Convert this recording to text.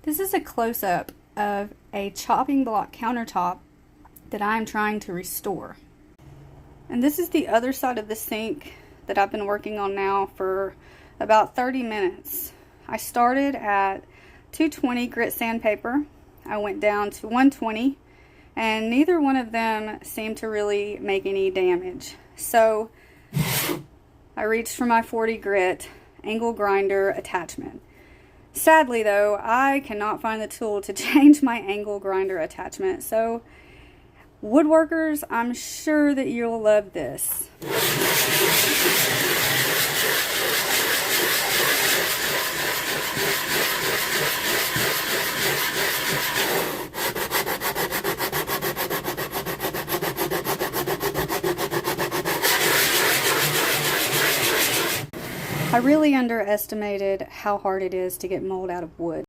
This is a close-up of a chopping block countertop that I'm trying to restore. And this is the other side of the sink that I've been working on now for about 30 minutes. I started at 220 grit sandpaper. I went down to 120, and neither one of them seemed to really make any damage. So I reached for my 40 grit angle grinder attachment. Sadly though, I cannot find the tool to change my angle grinder attachment. So woodworkers, I'm sure that you'll love this. I really underestimated how hard it is to get mold out of wood.